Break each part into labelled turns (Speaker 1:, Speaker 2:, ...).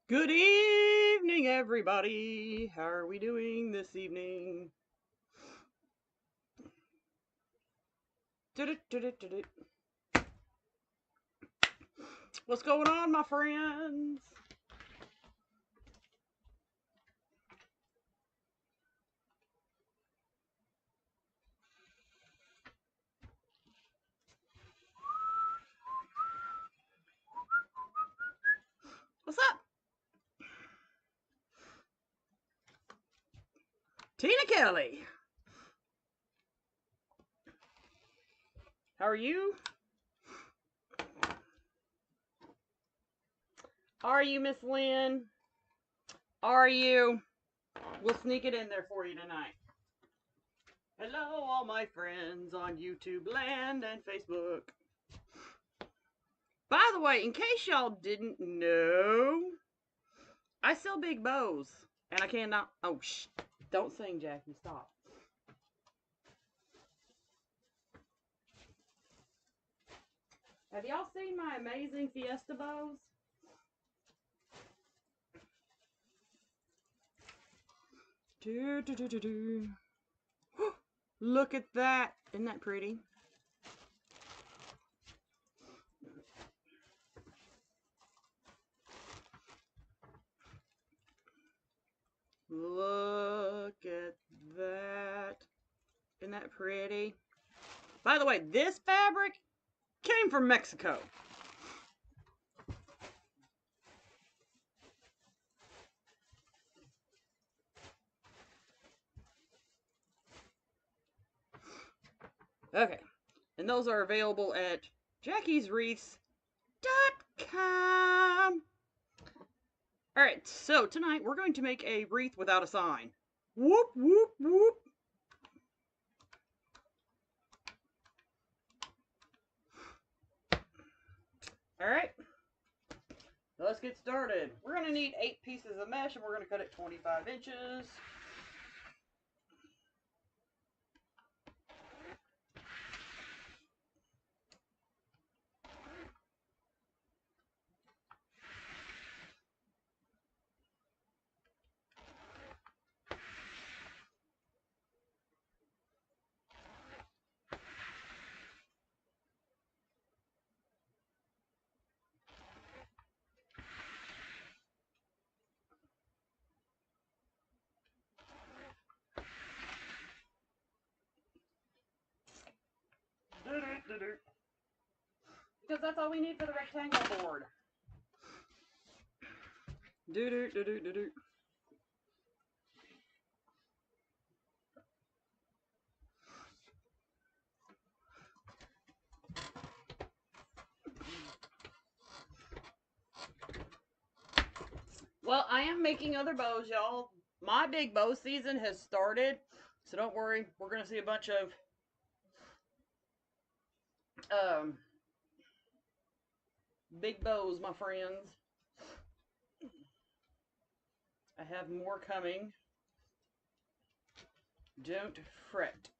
Speaker 1: Good evening, everybody. How are we doing this evening? What's going on, my friends? What's up? Tina Kelly. How are you? Are you, Miss Lynn? Are you? We'll sneak it in there for you tonight. Hello, all my friends on YouTube land and Facebook. By the way, in case y'all didn't know, I sell big bows. And I cannot. Oh, shh. Don't sing, Jackie. Stop. Have y'all seen my amazing Fiesta bows? Look at that. Isn't that pretty? Look at that. Isn't that pretty? By the way, this fabric came from Mexico. Okay. And those are available at jackieswreaths.com. Alright, so tonight we're going to make a wreath without a sign. Whoop, whoop, whoop. Alright. Let's get started. We're going to need 8 pieces of mesh and we're going to cut it 25 inches. Because that's all we need for the rectangle board. Well, I am making other bows, y'all. My big bow season has started, so don't worry. We're going to see a bunch of big bows, my friends. I have more coming. Don't fret.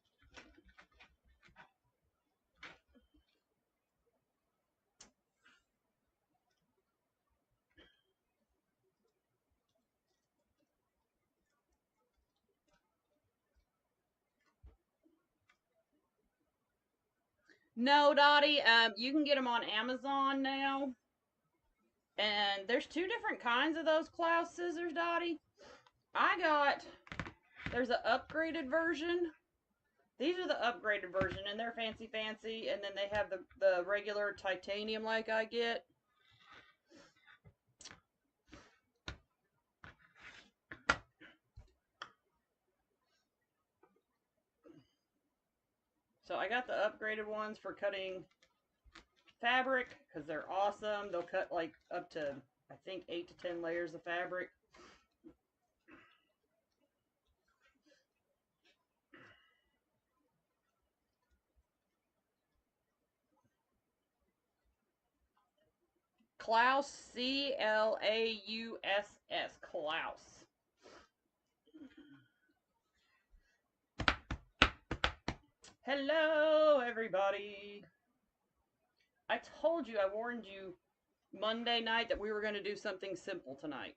Speaker 1: No, Dottie, you can get them on Amazon now. And there's 2 different kinds of those Klaus scissors, Dottie. There's an upgraded version. These are the upgraded version, and they're fancy. And then they have the regular titanium like I get. So I got the upgraded ones for cutting fabric because they're awesome. They'll cut like up to, I think, 8 to 10 layers of fabric. Klaus, C-L-A-U-S-S, Klaus. Hello, everybody. I told you, I warned you Monday night that we were going to do something simple tonight.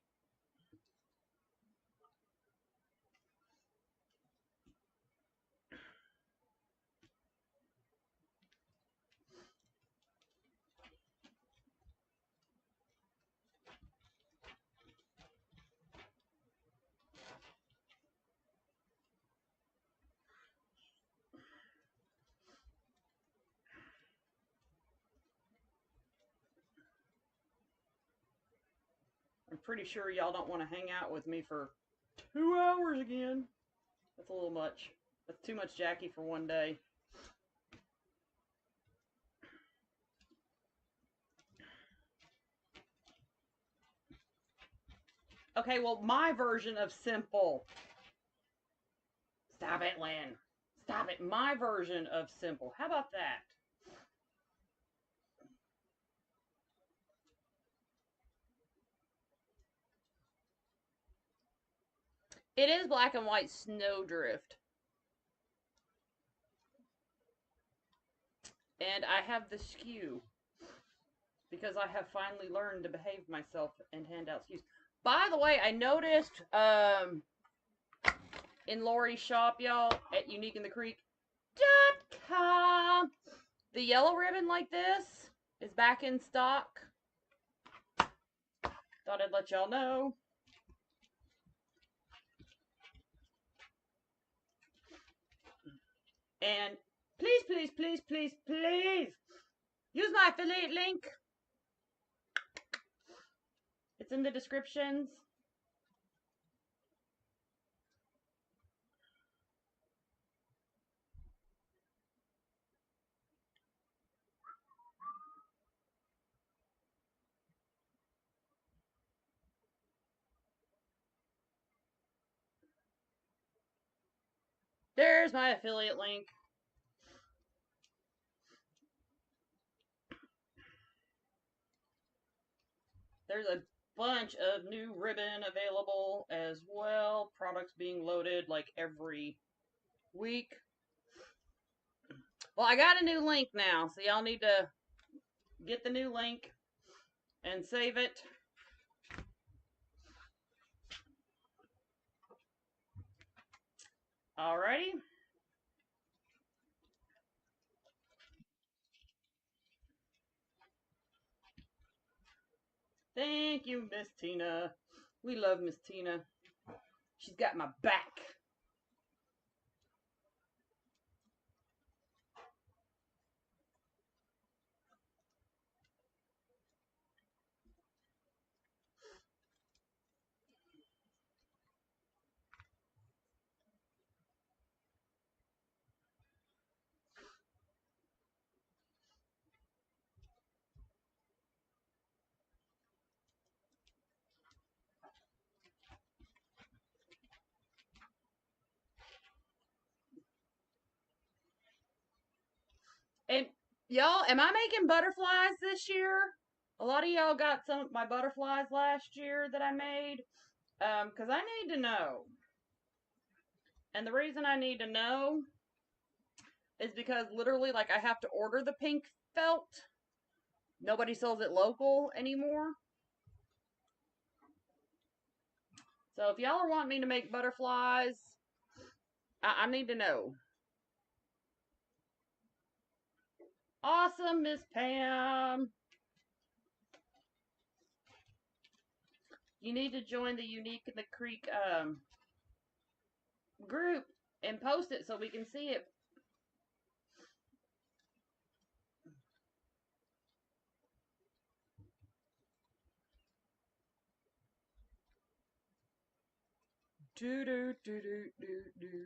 Speaker 1: I'm pretty sure y'all don't want to hang out with me for 2 hours again. That's a little much. That's too much Jackie for one day. Okay, well, my version of simple. Stop it, Lynn. Stop it. My version of simple. How about that? It is black and white snowdrift. And I have the SKU because I have finally learned to behave myself and hand out SKUs. By the way, I noticed in Lori's shop, y'all, at uniqueinthecreek.com, the yellow ribbon like this is back in stock. Thought I'd let y'all know. And please, please, please, please, please use my affiliate link. It's in the descriptions. There's my affiliate link. There's a bunch of new ribbon available as well. Products being loaded like every week. Well, I got a new link now, so y'all need to get the new link and save it. Alrighty. Thank you, Miss Tina. We love Miss Tina. She's got my back. And y'all, am I making butterflies this year? A lot of y'all got some of my butterflies last year that I made. Because I need to know. And the reason I need to know is because literally, like, I have to order the pink felt. Nobody sells it local anymore. So if y'all are wanting me to make butterflies, I need to know. Awesome, Miss Pam. You need to join the Unique in the Creek group and post it so we can see it. Do do do do do do.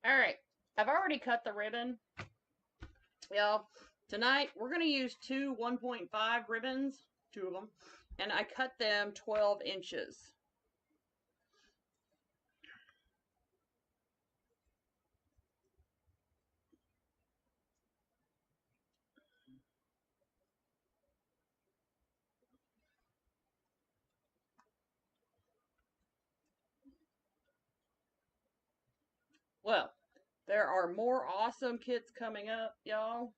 Speaker 1: All right, I've already cut the ribbon, y'all. Tonight, we're going to use two 1.5 ribbons, two of them, and I cut them 12 inches. Well, there are more awesome kits coming up, y'all.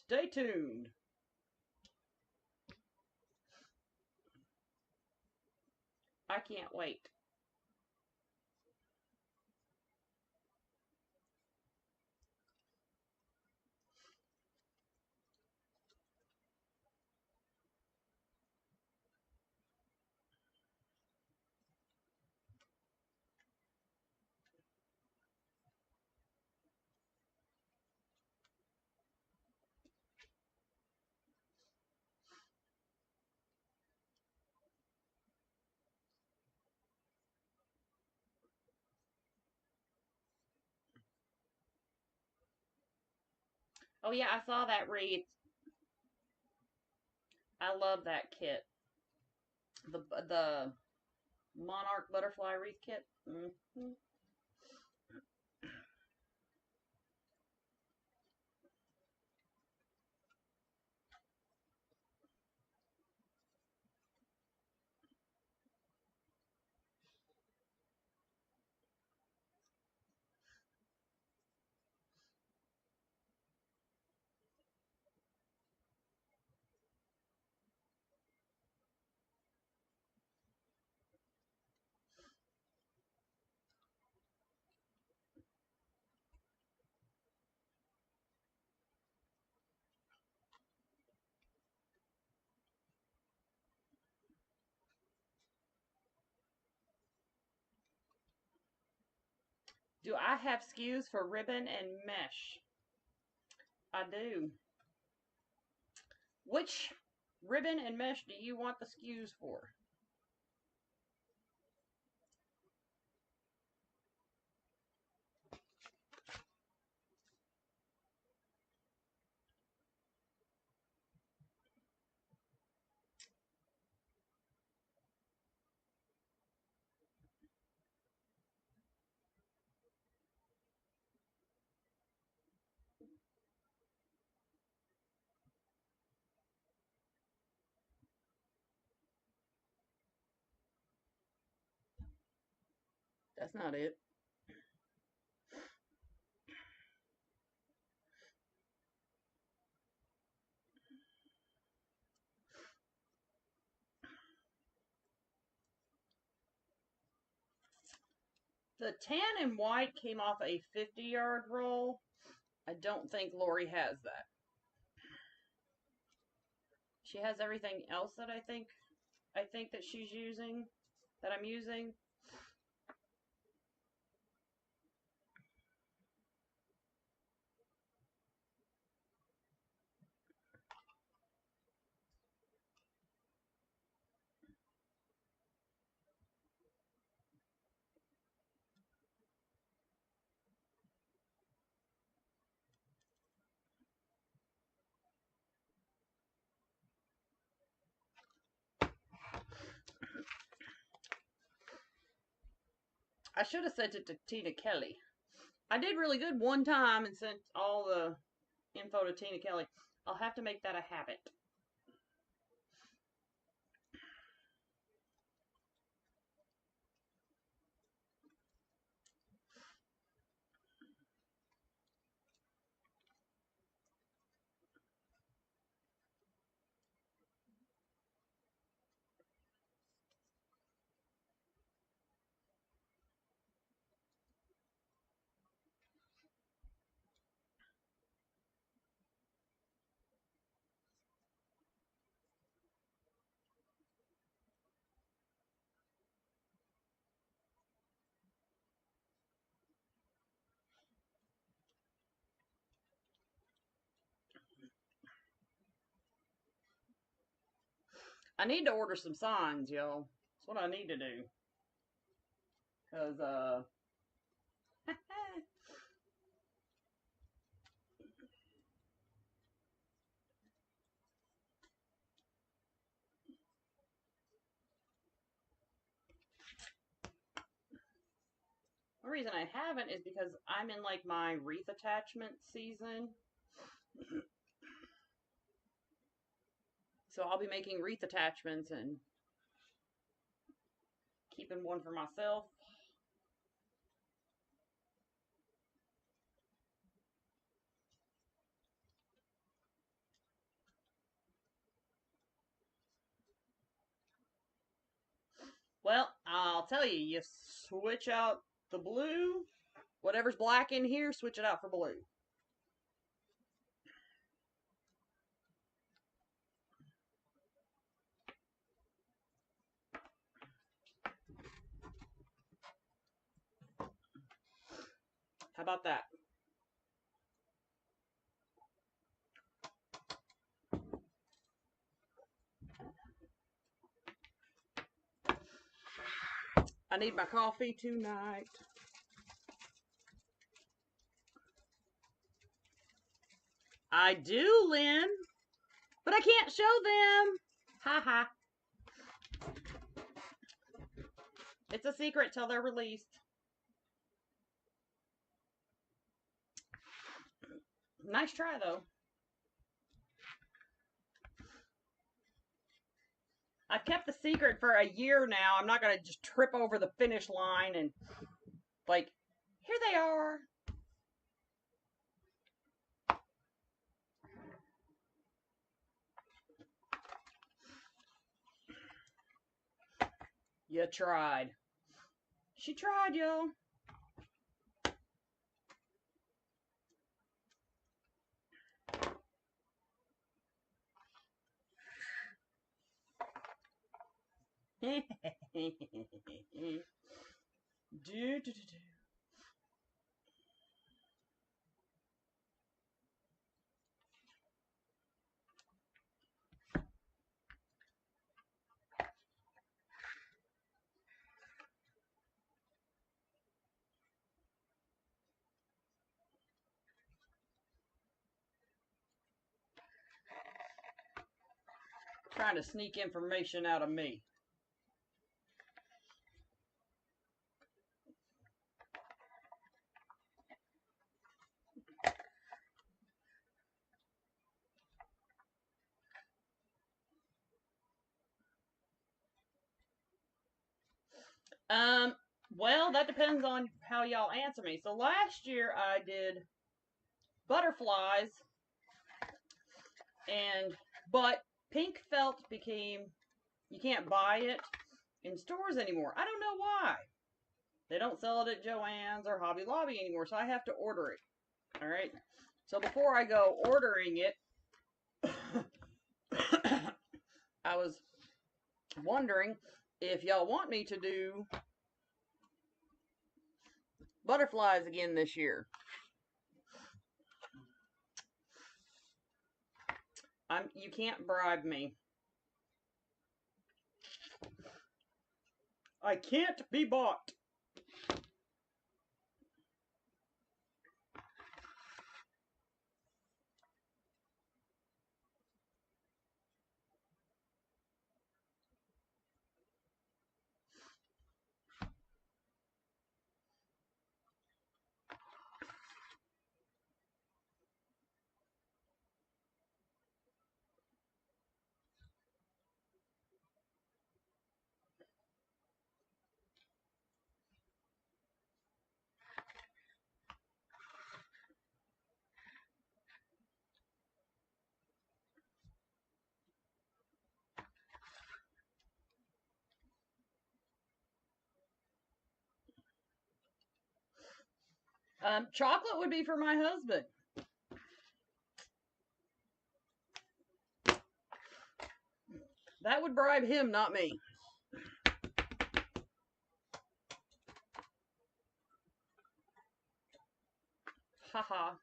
Speaker 1: Stay tuned. I can't wait. Oh yeah, I saw that wreath. I love that kit. The Monarch Butterfly Wreath Kit. Mm-hmm. Do I have SKUs for ribbon and mesh? I do. Which ribbon and mesh do you want the SKUs for? That's not it. The tan and white came off a 50-yard roll. I don't think Lori has that. She has everything else that I think that she's using, that I'm using. I should have sent it to Tina Kelly. I did really good one time and sent all the info to Tina Kelly. I'll have to make that a habit. I need to order some signs, y'all. That's what I need to do. Because, the reason I haven't is because I'm in like my wreath attachment season. So I'll be making wreath attachments and keeping one for myself. Well, I'll tell you, you switch out the blue, whatever's black in here, switch it out for blue. How about that? I need my coffee tonight. I do, Lynn, but I can't show them. Ha ha. It's a secret till they're released. Nice try, though. I've kept the secret for a year now. I'm not going to just trip over the finish line and, like, here they are. You tried. She tried, y'all. do. Trying to sneak information out of me. Well, that depends on how y'all answer me. So last year I did butterflies, but pink felt became, you can't buy it in stores anymore. I don't know why. They don't sell it at Joann's or Hobby Lobby anymore, so I have to order it. All right. So before I go ordering it, I was wondering if y'all want me to do butterflies again this year. You can't bribe me. I can't be bought. Chocolate would be for my husband. That would bribe him, not me. Haha.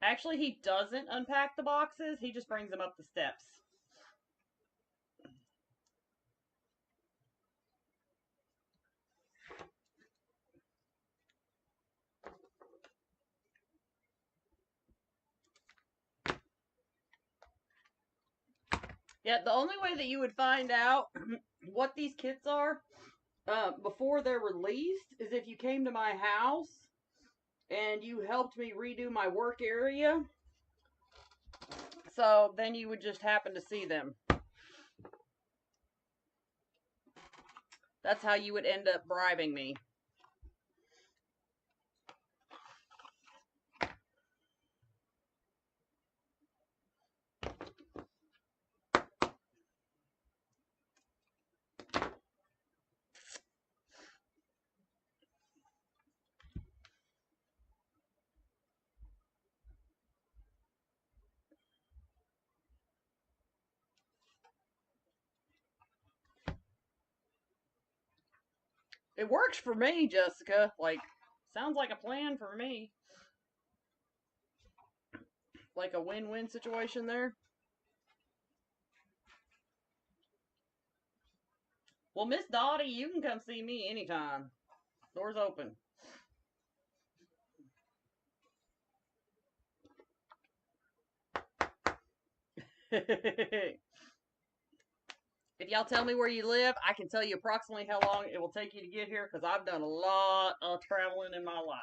Speaker 1: Actually, he doesn't unpack the boxes. He just brings them up the steps. Yeah, the only way that you would find out what these kits are before they're released is if you came to my house and you helped me redo my work area. So then you would just happen to see them. That's how you would end up bribing me. It works for me, Jessica. Like, sounds like a plan for me. Like a win-win situation there. Well, Miss Dottie, you can come see me anytime. Door's open. If y'all tell me where you live, I can tell you approximately how long it will take you to get here because I've done a lot of traveling in my life.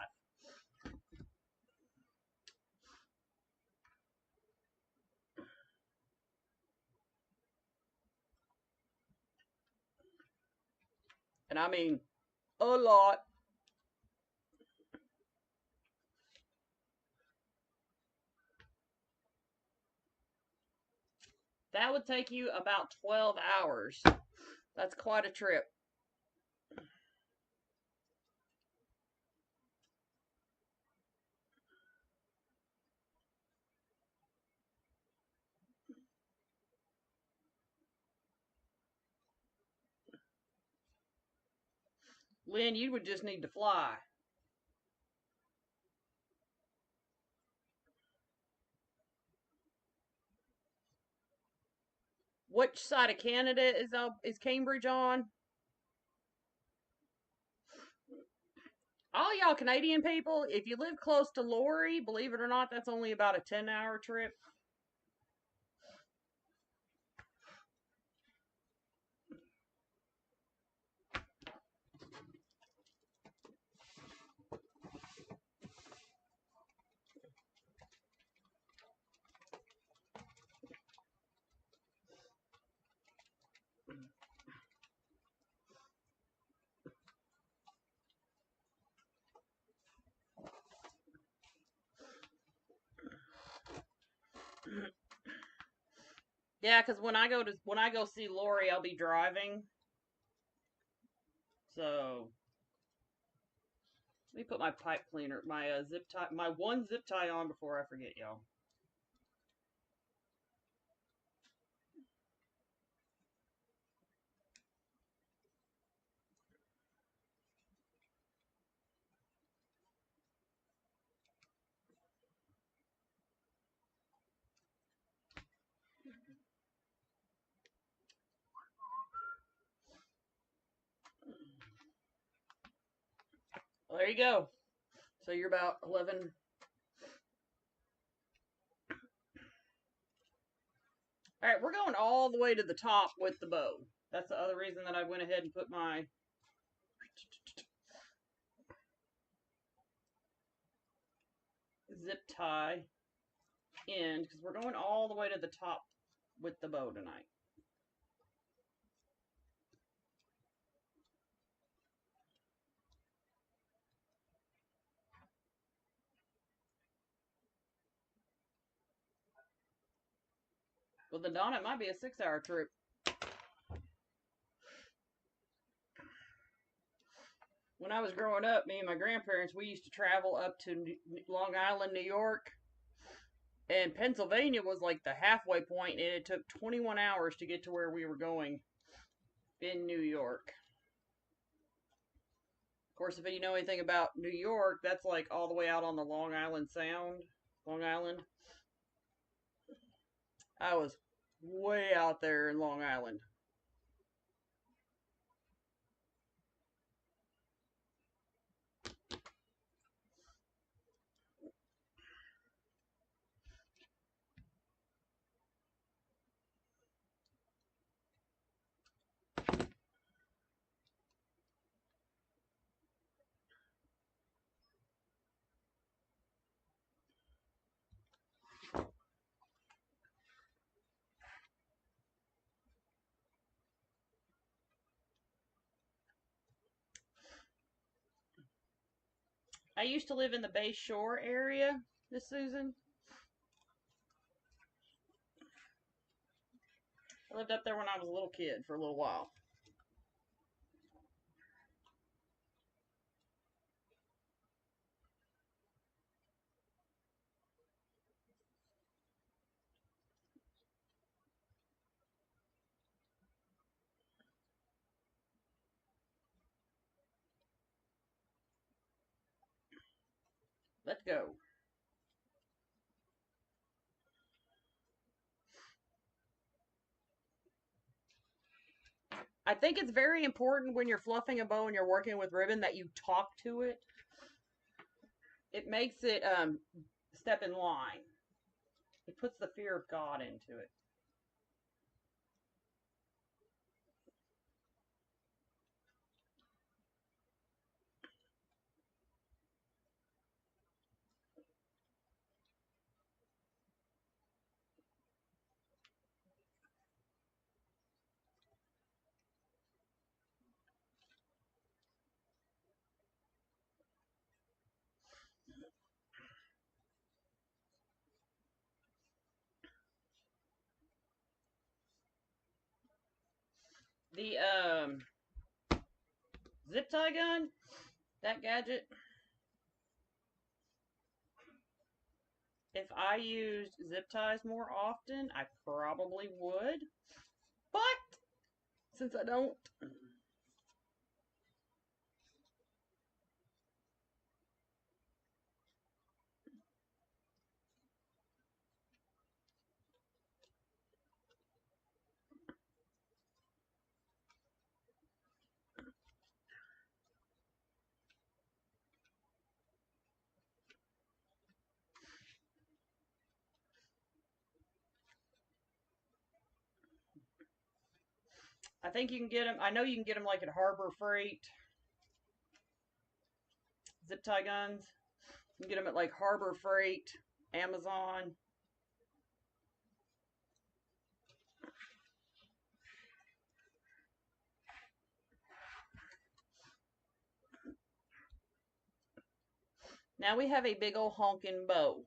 Speaker 1: And I mean, a lot. That would take you about 12 hours. That's quite a trip. Lynn, you would just need to fly. Which side of Canada is Cambridge on? All y'all Canadian people, if you live close to Lori, believe it or not, that's only about a 10-hour trip. Yeah, because when I go see Lori, I'll be driving. So let me put my pipe cleaner, my zip tie, my one zip tie on before I forget, y'all. Well, there you go. So you're about 11. All right, we're going all the way to the top with the bow. That's the other reason that I went ahead and put my zip tie in because we're going all the way to the top with the bow tonight. Well, then, Dawn, it might be a 6-hour trip. When I was growing up, me and my grandparents, we used to travel up to Long Island, New York. And Pennsylvania was like the halfway point, and it took 21 hours to get to where we were going in New York. Of course, if you know anything about New York, that's like all the way out on the Long Island Sound. Long Island. I was way out there in Long Island. I used to live in the Bay Shore area, Miss Susan. I lived up there when I was a little kid for a little while. Let's go. I think it's very important when you're fluffing a bow and you're working with ribbon that you talk to it. It makes it step in line. It puts the fear of God into it. The zip tie gun, that gadget, if I used zip ties more often, I probably would. But since I don't, I think you can get them. I know you can get them like at Harbor Freight. Zip tie guns. You can get them at like Harbor Freight, Amazon. Now we have a big old honking bow.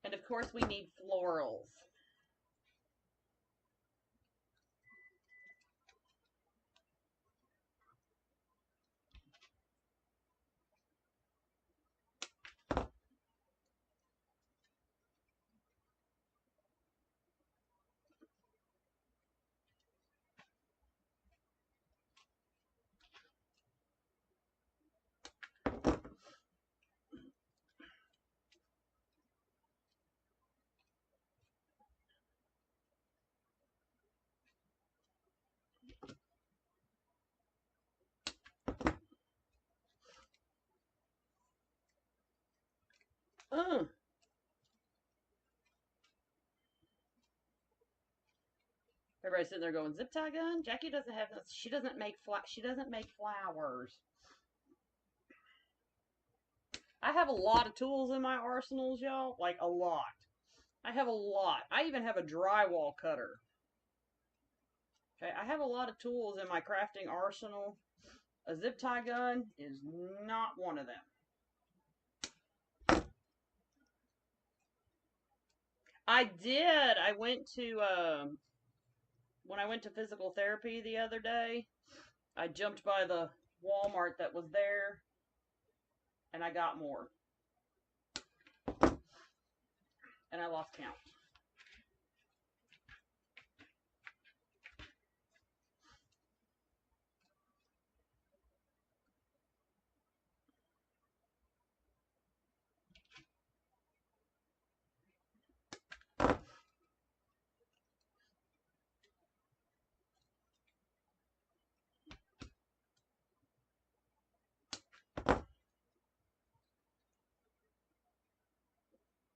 Speaker 1: And of course we need florals. Everybody's sitting there going, zip tie gun? Jackie doesn't have this. She doesn't make flowers. I have a lot of tools in my arsenals, y'all. Like a lot. I have a lot. I even have a drywall cutter. Okay, I have a lot of tools in my crafting arsenal. A zip tie gun is not one of them. I did. I went to when I went to physical therapy the other day, I jumped by the Walmart that was there and I got more. And I lost count.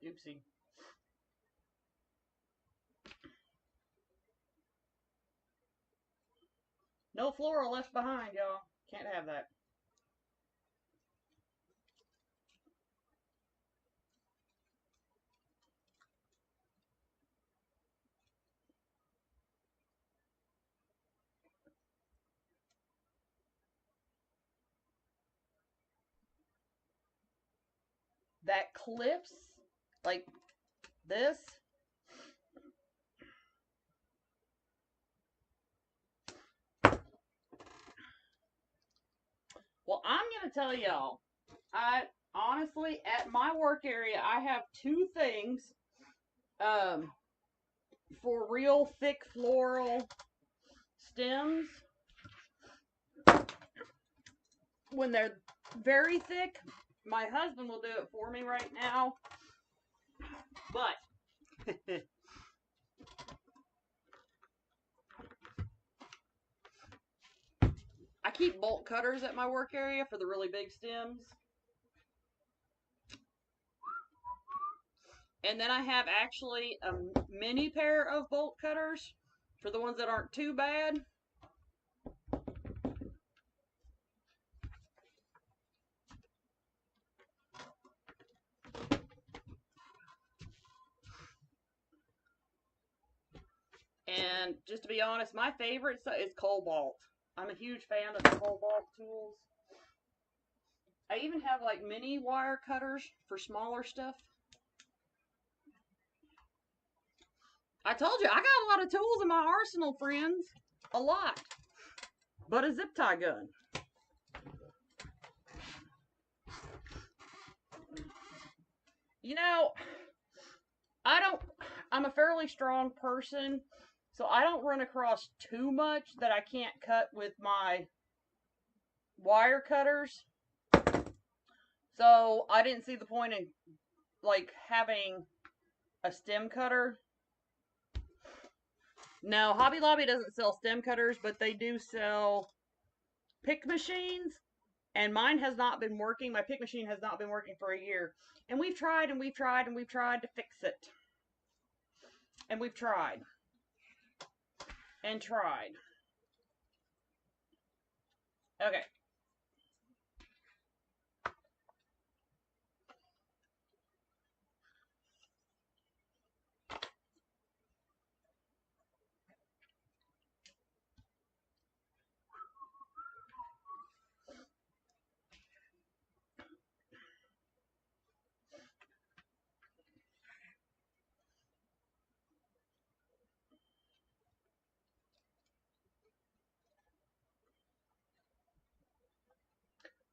Speaker 1: Oopsie. No floral left behind, y'all. Can't have that. That clips like this. Well, I'm going to tell y'all, I honestly, at my work area, I have two things for real thick floral stems. When they're very thick, my husband will do it for me right now. But I keep bolt cutters at my work area for the really big stems. And then I have actually a mini pair of bolt cutters for the ones that aren't too bad. And just to be honest, my favorite is Cobalt. I'm a huge fan of the Cobalt tools. I even have like mini wire cutters for smaller stuff. I told you, I got a lot of tools in my arsenal, friends. A lot. But a zip tie gun. You know, I'm a fairly strong person, so I don't run across too much that I can't cut with my wire cutters. So I didn't see the point in like having a stem cutter. No, Hobby Lobby doesn't sell stem cutters, but they do sell pick machines. And mine has not been working. My pick machine has not been working for a year. And we've tried and we've tried and we've tried to fix it. And we've tried. And tried. Okay.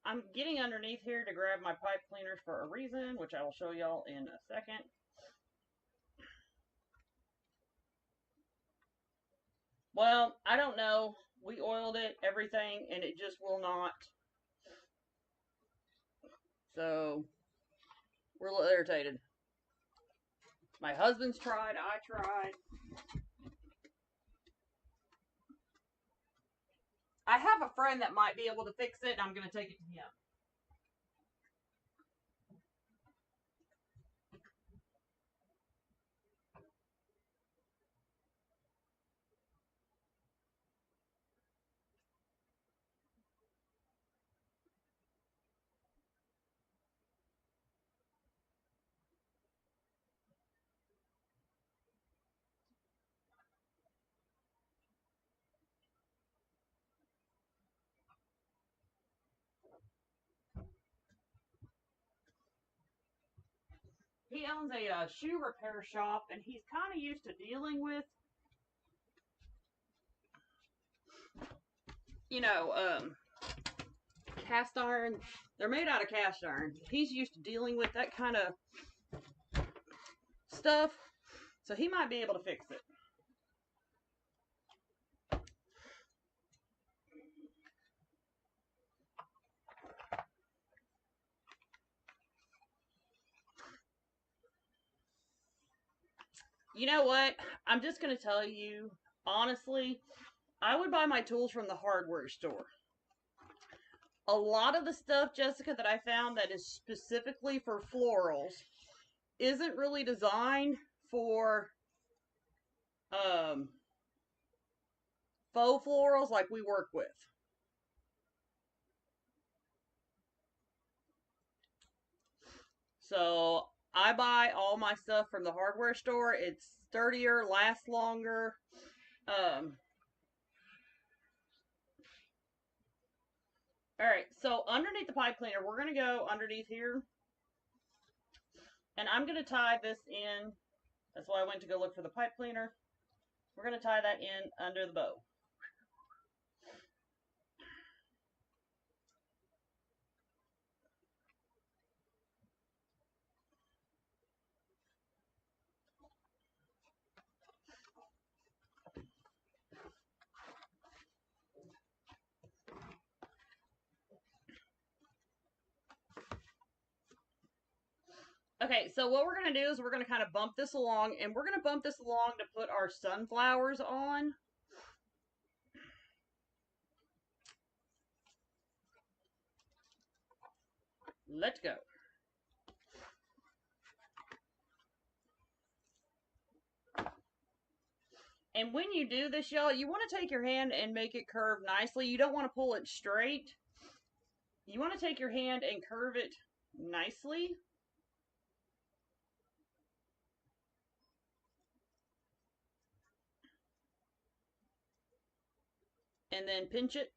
Speaker 1: I'm getting underneath here to grab my pipe cleaners for a reason, which I will show y'all in a second. Well, I don't know. We oiled it, everything, and it just will not. So, we're a little irritated. My husband's tried, I tried. I have a friend that might be able to fix it, and I'm going to take it to him. He owns a shoe repair shop, and he's kind of used to dealing with, you know, cast iron. They're made out of cast iron. He's used to dealing with that kind of stuff, so he might be able to fix it. You know what? I'm just going to tell you, honestly, I would buy my tools from the hardware store. A lot of the stuff, Jessica, that I found that is specifically for florals isn't really designed for faux florals like we work with. So I buy all my stuff from the hardware store. It's sturdier, lasts longer. All right, so underneath the pipe cleaner, we're going to go underneath here. And I'm going to tie this in. That's why I went to go look for the pipe cleaner. We're going to tie that in under the bow. Okay, so what we're going to do is we're going to kind of bump this along, and we're going to bump this along to put our sunflowers on. Let's go. And when you do this, y'all, you want to take your hand and make it curve nicely. You don't want to pull it straight. You want to take your hand and curve it nicely. And then pinch it.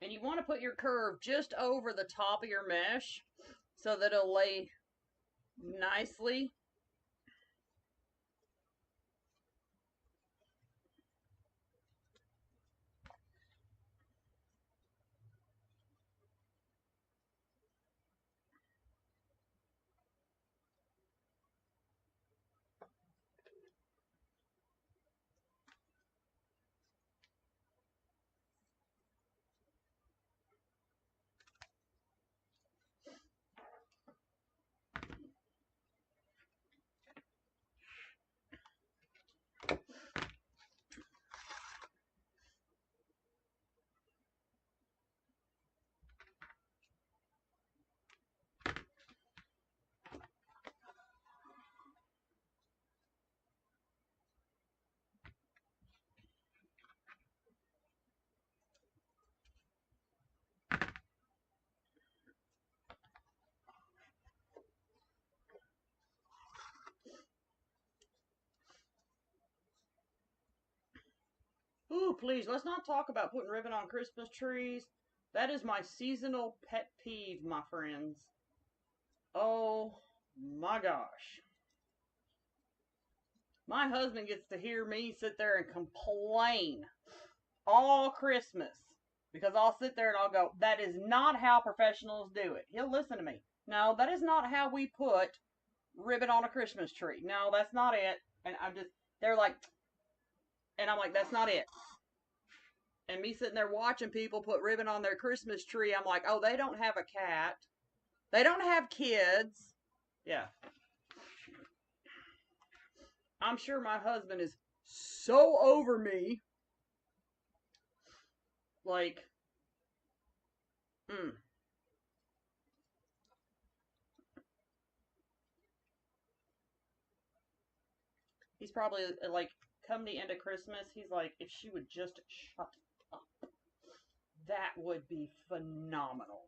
Speaker 1: And you want to put your curve just over the top of your mesh so that it'll lay nicely. Ooh, please, let's not talk about putting ribbon on Christmas trees. That is my seasonal pet peeve, my friends. Oh my gosh. My husband gets to hear me sit there and complain all Christmas because I'll sit there and I'll go, that is not how professionals do it. He'll listen to me. No, that is not how we put ribbon on a Christmas tree. No, that's not it. And they're like, and I'm like, that's not it. And me sitting there watching people put ribbon on their Christmas tree, I'm like, oh, they don't have a cat. They don't have kids. Yeah. I'm sure my husband is so over me. Like, He's probably like, come the end of Christmas, he's like, if she would just shut up, that would be phenomenal.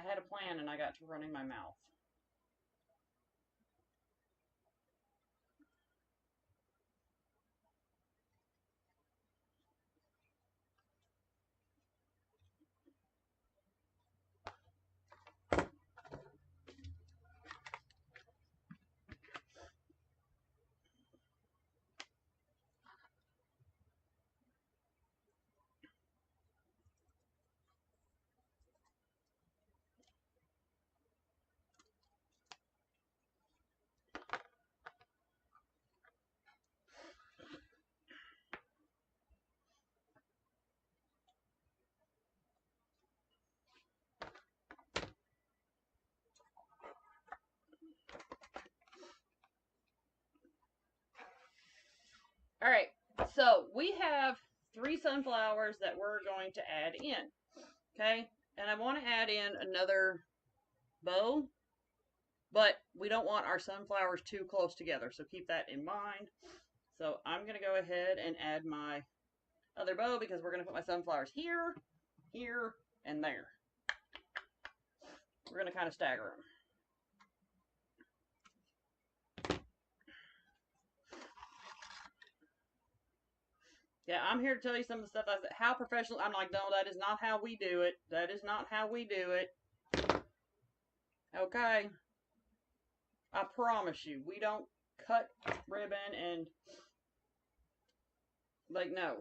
Speaker 1: had a plan and I got to running my mouth. All right, so we have 3 sunflowers that we're going to add in, okay? And I want to add in another bow, but we don't want our sunflowers too close together, so keep that in mind. So I'm going to go ahead and add my other bow because we're going to put my sunflowers here, here, and there. We're going to kind of stagger them. Yeah, I'm here to tell you some of the stuff I said. How professional. I'm like, no, that is not how we do it. That is not how we do it. Okay. I promise you, we don't cut ribbon and, like, no.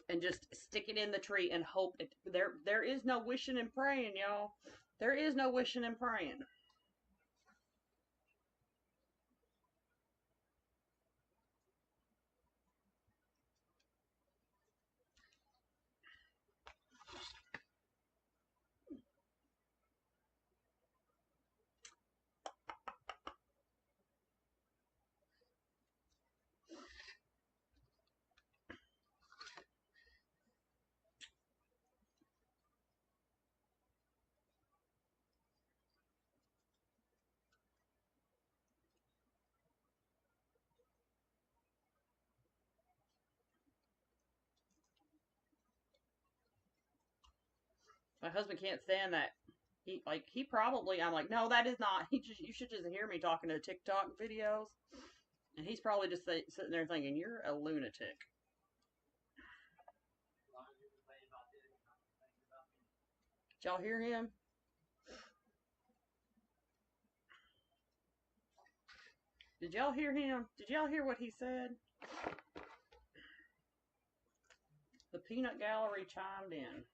Speaker 1: And just stick it in the tree and hope it, there is no wishing and praying, y'all. There is no wishing and praying. My husband can't stand that. He probably, I'm like, no, that is not. You should just hear me talking to TikTok videos. And he's probably just sitting there thinking, you're a lunatic. Did y'all hear him? Did y'all hear him? Did y'all hear what he said? The peanut gallery chimed in.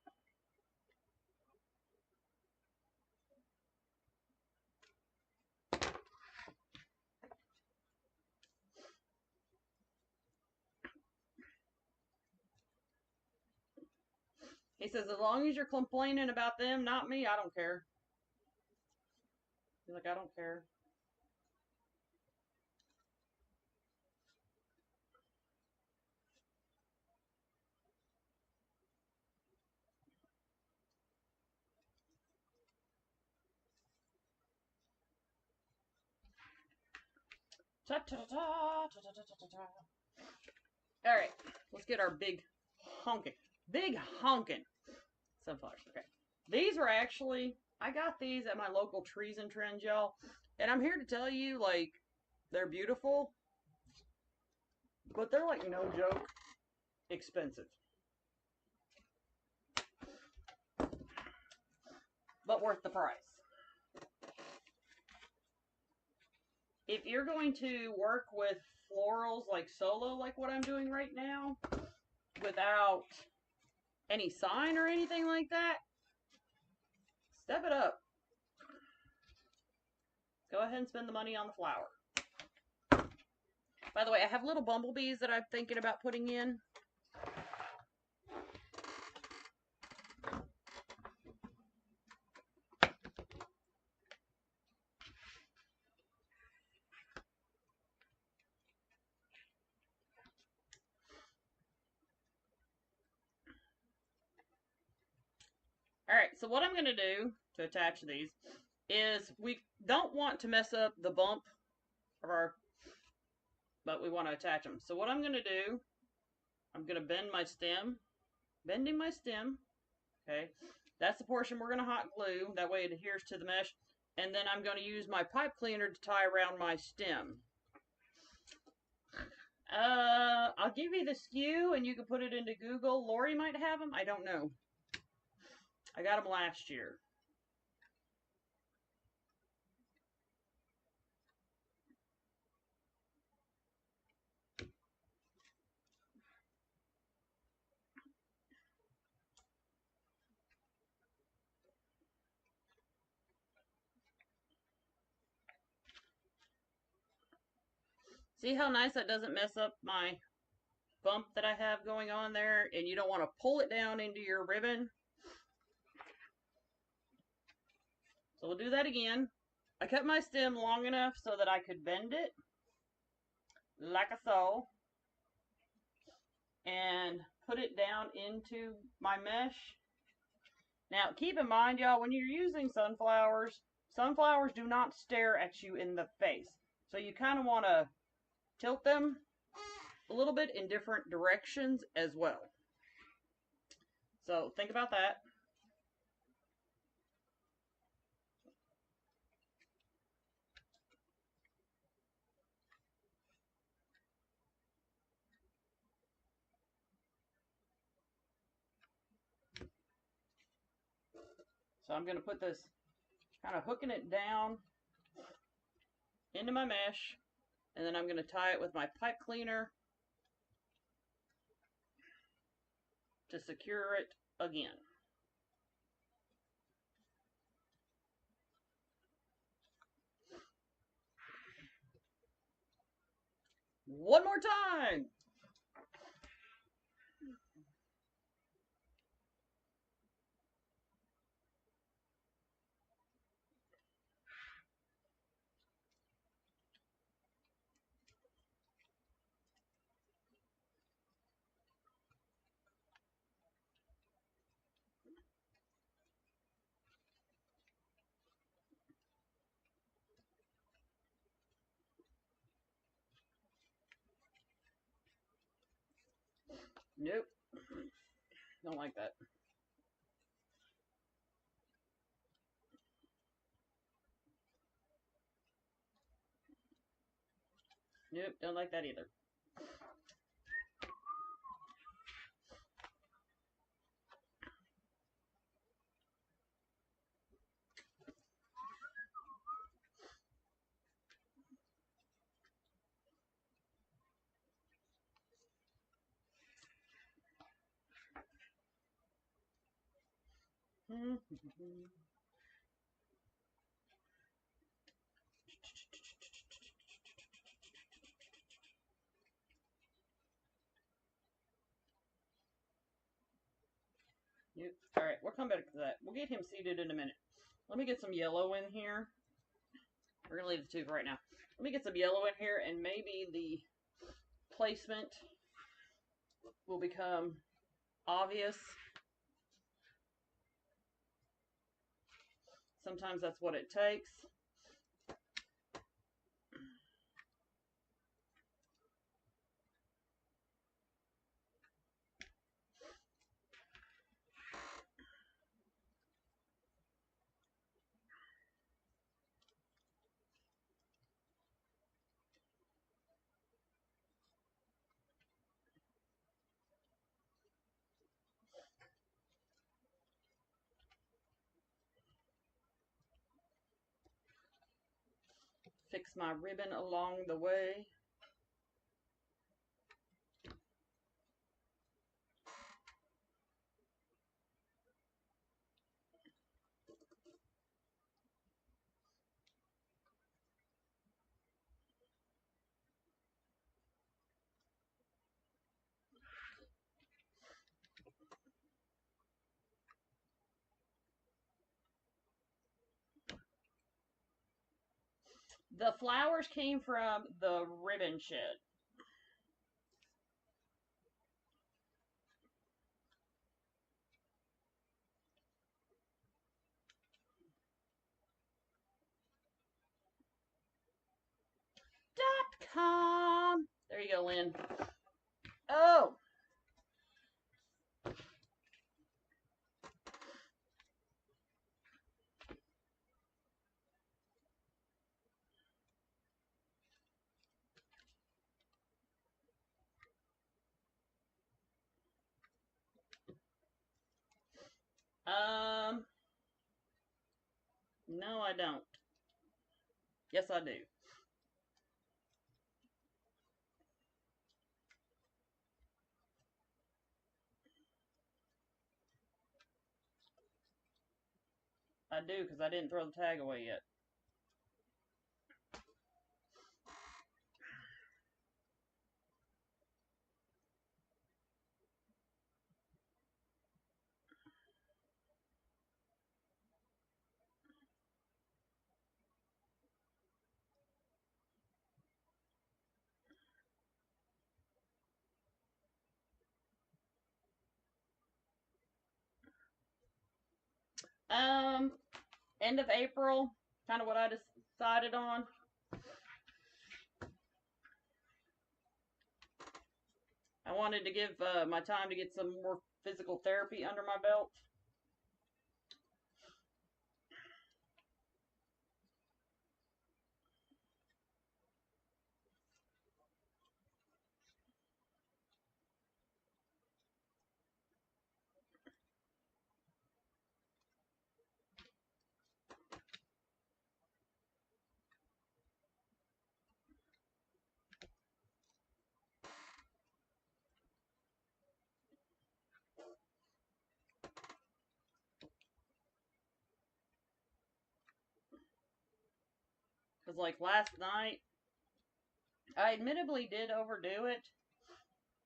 Speaker 1: He says, as long as you're complaining about them, not me, I don't care. He's like, I don't care. All right, let's get our big honking sunflowers. Okay, these were actually, I got these at my local Trees and Trends, y'all, and I'm here to tell you, like, they're beautiful, but they're like no joke expensive, but worth the price. If you're going to work with florals like solo, like what I'm doing right now, without any sign or anything like that, step it up. Go ahead and spend the money on the flower. By the way, I have little bumblebees that I'm thinking about putting in. Alright, so what I'm going to do to attach these is we don't want to mess up the bump of our, but we want to attach them. So what I'm going to do, I'm going to bend my stem, bending my stem, okay? That's the portion we're going to hot glue, that way it adheres to the mesh, and then I'm going to use my pipe cleaner to tie around my stem. I'll give you the SKU and you can put it into Google. Lori might have them, I don't know. I got them last year. See how nice that doesn't mess up my bump that I have going on there, and you don't want to pull it down into your ribbon. So we'll do that again. I cut my stem long enough so that I could bend it like so and put it down into my mesh. Now keep in mind, y'all, when you're using sunflowers, sunflowers do not stare at you in the face. So you kind of want to tilt them a little bit in different directions as well. So think about that. So I'm going to put this, kind of hooking it down into my mesh, and then I'm going to tie it with my pipe cleaner to secure it again. One more time. Nope. Don't like that. Nope, don't like that either. Yep. All right, we'll come back to that. We'll get him seated in a minute. Let me get some yellow in here. We're going to leave the two for right now. Let me get some yellow in here, and maybe the placement will become obvious. Sometimes that's what it takes. Fix my ribbon along the way. The flowers came from the ribbon shed. .com. There you go, Lynn. Oh, No, I don't. Yes, I do. I do, because I didn't throw the tag away yet. End of April, kind of what I decided on. I wanted to give my time to get some more physical therapy under my belt. Because, like, last night, I admittedly did overdo it,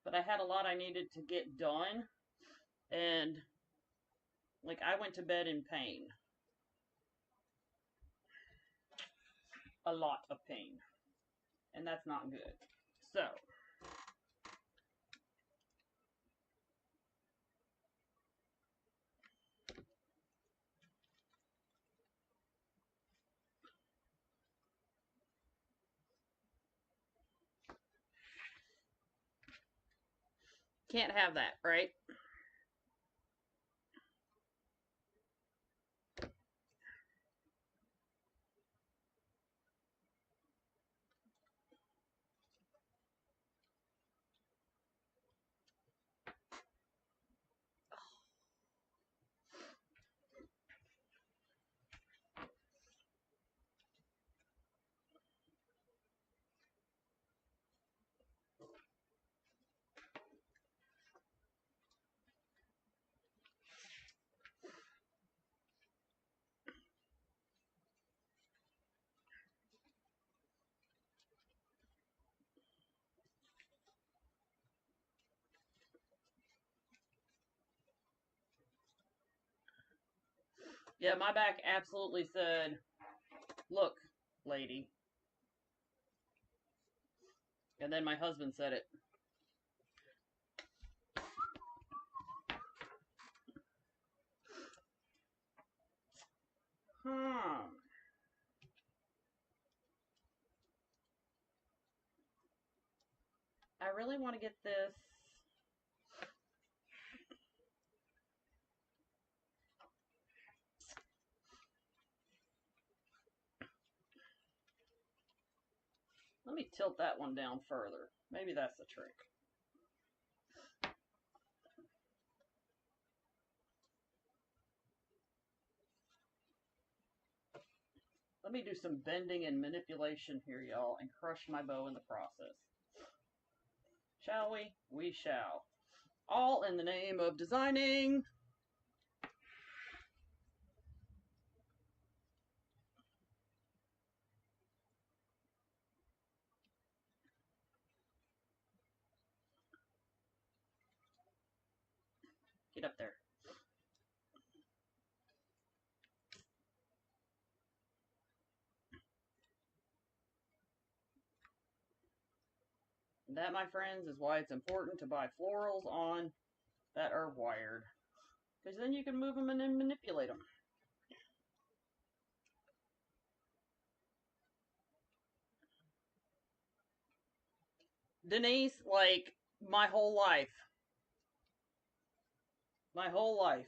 Speaker 1: but I had a lot I needed to get done. And, like, I went to bed in pain. A lot of pain. And that's not good. So, can't have that, right? Yeah, my back absolutely said, look, lady. And then my husband said it. I really want to get this. Let me tilt that one down further. Maybe that's the trick. Let me do some bending and manipulation here, y'all, and crush my bow in the process. Shall we? We shall. All in the name of designing. Get up there. And that, my friends, is why it's important to buy florals on that are wired. Because then you can move them and then manipulate them. Denise, like, my whole life. My whole life.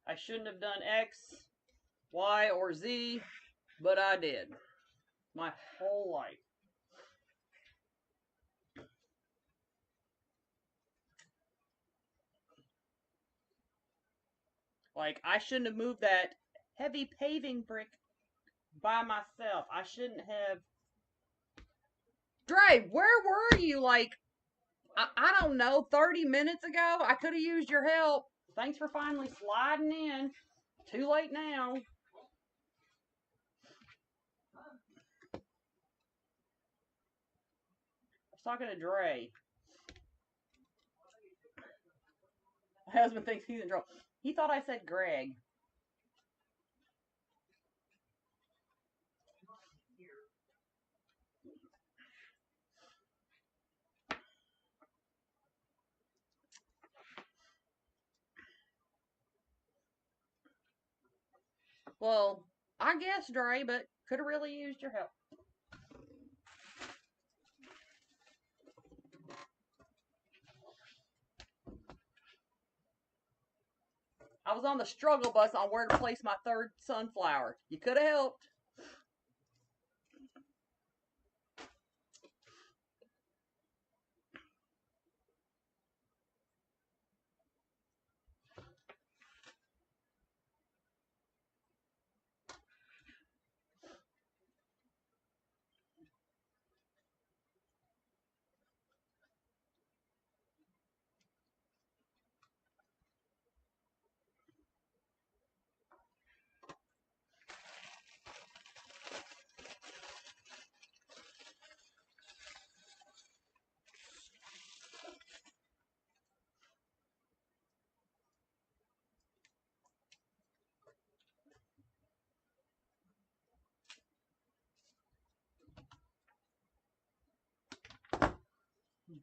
Speaker 1: I shouldn't have done X, Y, or Z, but I did. My whole life. Like, I shouldn't have moved that heavy paving brick by myself. I shouldn't have. Dre, where were you? Like, I don't know, 30 minutes ago? I could have used your help. Thanks for finally sliding in. Too late now. I was talking to Dre. My husband thinks he's in trouble. He thought I said Greg. Well, I guess, Dre, but could have really used your help. I was on the struggle bus on where to place my third sunflower. You could have helped.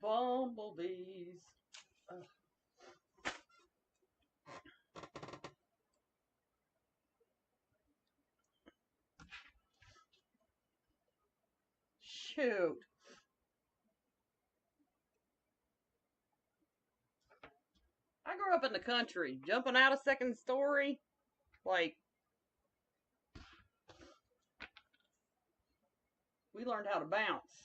Speaker 1: Bumblebees. Ugh. Shoot. I grew up in the country, jumping out of second story. Like, we learned how to bounce.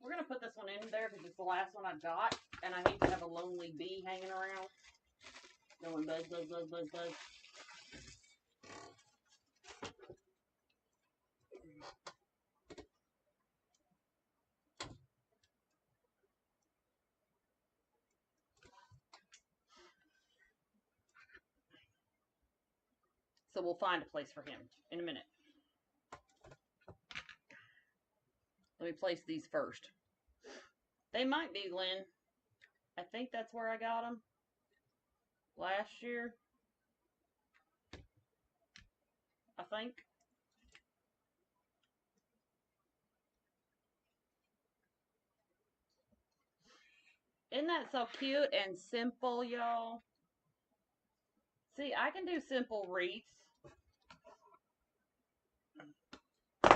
Speaker 1: We're going to put this one in there because it's the last one I got, and I hate to have a lonely bee hanging around. Going buzz, buzz, buzz, buzz, buzz. So we'll find a place for him in a minute. Let me place these first. They might be, Glenn. I think that's where I got them last year. I think. Isn't that so cute and simple, y'all? See, I can do simple wreaths.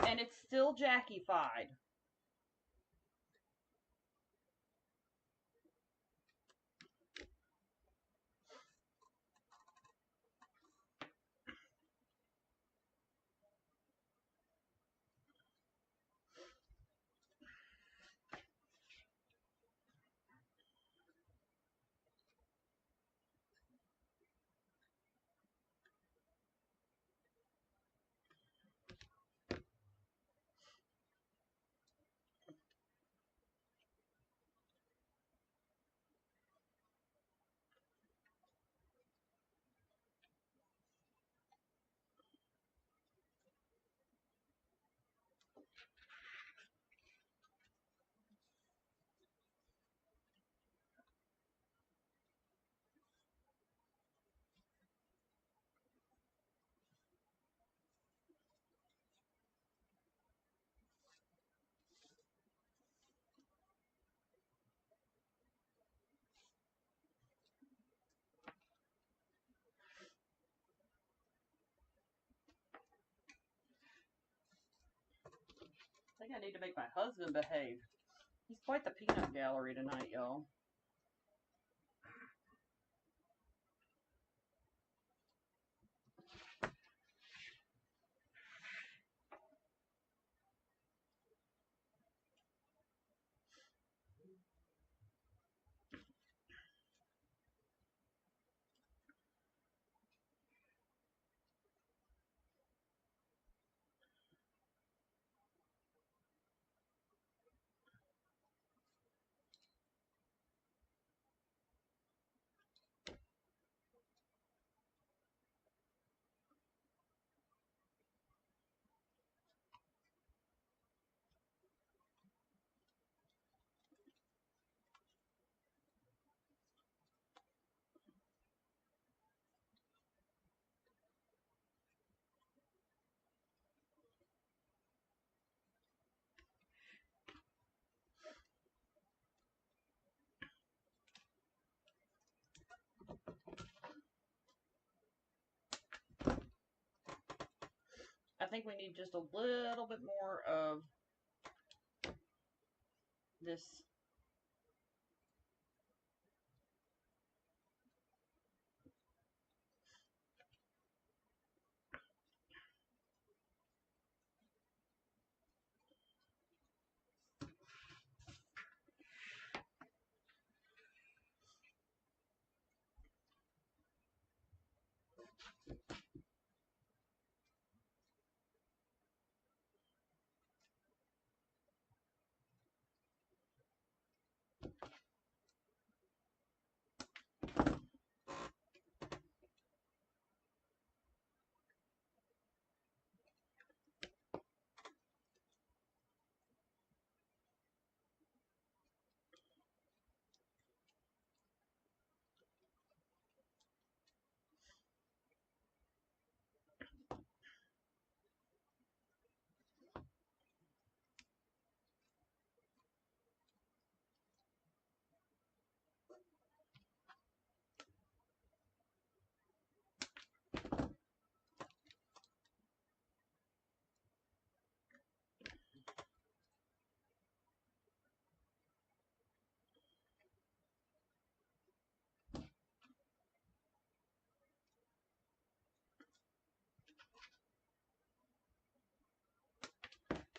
Speaker 1: And it's still Jackie-fied. I need to make my husband behave. He's quite the peanut gallery tonight, y'all. I think we need just a little bit more of this.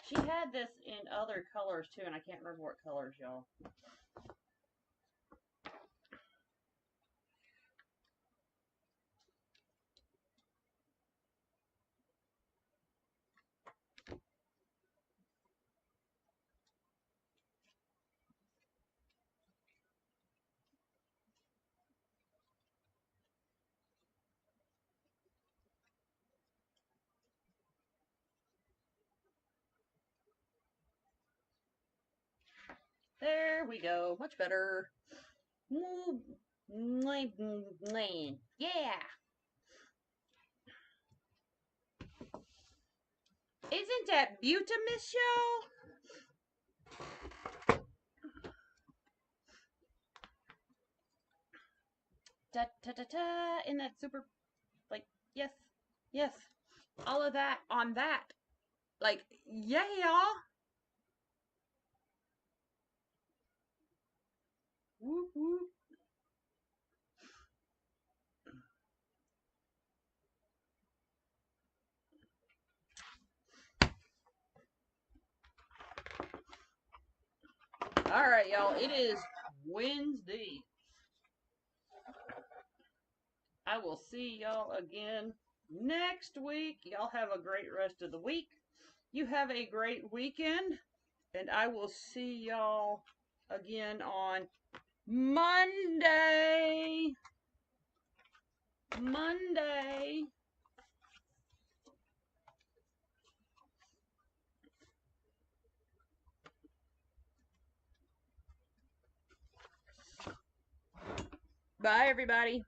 Speaker 1: She had this in other colors too, and I can't remember what colors, y'all. There we go. Much better. Yeah. Isn't that beautiful, y'all? Da da da da. Isn't that super? Like, yes, yes. All of that on that. Like, yeah, y'all. Whoop whoop. All right, y'all. It is Wednesday. I will see y'all again next week. Y'all have a great rest of the week. You have a great weekend. And I will see y'all again on Monday. Monday. Bye, everybody.